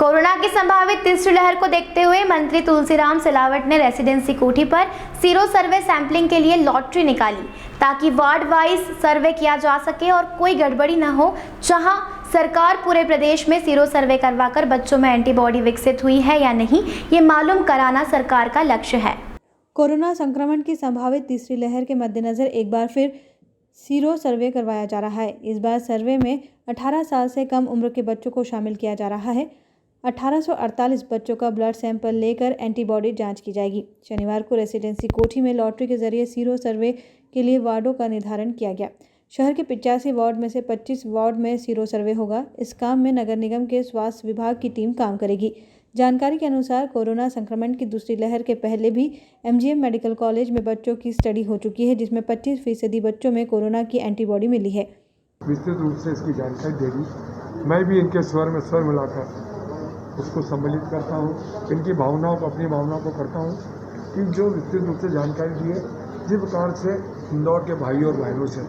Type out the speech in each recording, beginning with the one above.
Corona की संभावित तीसरी लहर को देखते हुए मंत्री तुलसीराम सिलावट ने रेसिडेंसी कोठी पर सीरो सर्वे सैंपलिंग के लिए लॉटरी निकाली ताकि वार्ड वाइज सर्वे किया जा सके और कोई गड़बड़ी न हो। जहां सरकार पूरे प्रदेश में सीरो सर्वे करवाकर बच्चों में एंटीबॉडी विकसित हुई है या नहीं, ये मालूम कराना सरकार का लक्ष्य है। कोरोना संक्रमण की संभावित तीसरी लहर के मद्देनजर एक बार फिर सीरो सर्वे करवाया जा रहा है। इस बार सर्वे में 18 साल से कम उम्र के बच्चों को शामिल किया जा रहा है। 1848 बच्चों का ब्लड सैंपल लेकर एंटीबॉडी जांच की जाएगी। शनिवार को रेसिडेंसी कोठी में लॉटरी के जरिए सीरो सर्वे के लिए वार्डों का निर्धारण किया गया। शहर के 85 वार्ड में से 25 वार्ड में सीरो सर्वे होगा। इस काम में नगर निगम के स्वास्थ्य विभाग की टीम काम करेगी। जानकारी के अनुसार कोरोना संक्रमण की दूसरी लहर के पहले भी MGM मेडिकल कॉलेज में बच्चों की स्टडी हो चुकी है, जिसमें 25% बच्चों में कोरोना की एंटीबॉडी मिली है। विस्तृत रूप से इसकी जानकारी दे दी। मैं भी इनके स्वर में स्वर मिलाकर उसको सम्मिलित करता हूँ, इनकी भावनाओं को, अपनी भावनाओं को करता हूँ कि जो विस्तृत रूप से जानकारी दी है, जिस प्रकार से इंदौर के भाइयों और बहनों से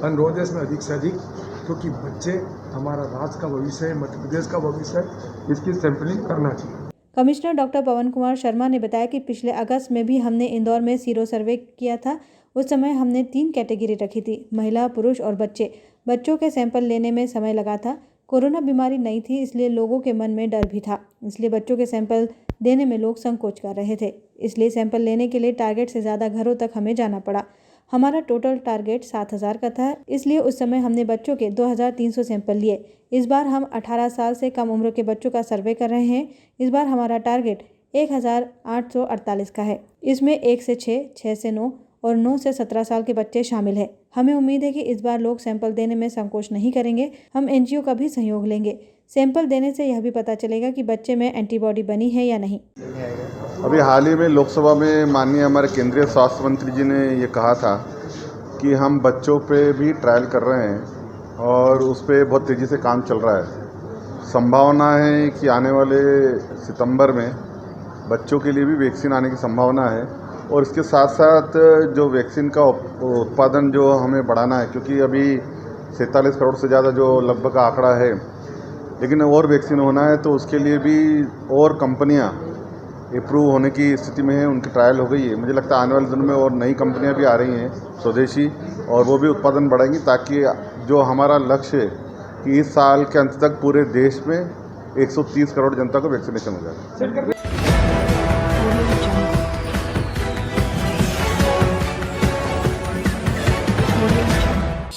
अनुरोध है इसमें अधिक से अधिक, क्योंकि बच्चे हमारा राज्य का भविष्य है, मध्य प्रदेश का भविष्य है, इसकी सैंपलिंग करना चाहिए। कमिश्नर डॉक्टर पवन कुमार शर्मा ने बताया कि पिछले अगस्त में भी हमने इंदौर में सीरो सर्वे किया था। उस समय हमने 3 कैटेगरी रखी थी, महिला, पुरुष और बच्चे। बच्चों के सैंपल लेने में समय लगा था। कोरोना बीमारी नहीं थी, इसलिए लोगों के मन में डर भी था, इसलिए बच्चों के सैंपल देने में लोग संकोच कर रहे थे। इसलिए सैंपल लेने के लिए टारगेट से ज़्यादा घरों तक हमें जाना पड़ा। हमारा टोटल टारगेट 7000 का था, इसलिए उस समय हमने बच्चों के 2300 सैंपल लिए। इस बार हम 18 साल से कम उम्र के बच्चों का सर्वे कर रहे हैं। इस बार हमारा टारगेट 1848 का है। इसमें 1 से 6, 6 से 9 और 9 से 17 साल के बच्चे शामिल हैं। हमें उम्मीद है कि इस बार लोग सैंपल देने में संकोच नहीं करेंगे। हम NGO का भी सहयोग लेंगे। सैंपल देने से यह भी पता चलेगा कि बच्चे में एंटीबॉडी बनी है या नहीं। अभी हाल ही में लोकसभा में माननीय हमारे केंद्रीय स्वास्थ्य मंत्री जी ने ये कहा था कि हम बच्चों पे भी ट्रायल कर रहे हैं और उस पर बहुत तेज़ी से काम चल रहा है। संभावना है कि आने वाले सितंबर में बच्चों के लिए भी वैक्सीन आने की संभावना है और इसके साथ साथ जो वैक्सीन का उत्पादन जो हमें बढ़ाना है, क्योंकि अभी 47 करोड़ से ज़्यादा जो लगभग आंकड़ा है, लेकिन और वैक्सीन होना है तो उसके लिए भी और कंपनियां अप्रूव होने की स्थिति में है, उनकी ट्रायल हो गई है। मुझे लगता है आने वाले दिनों में और नई कंपनियां भी आ रही हैं स्वदेशी, और वो भी उत्पादन बढ़ाएंगी ताकि जो हमारा लक्ष्य है कि इस साल के अंत तक पूरे देश में 130 करोड़ जनता को वैक्सीनेशन हो जाए।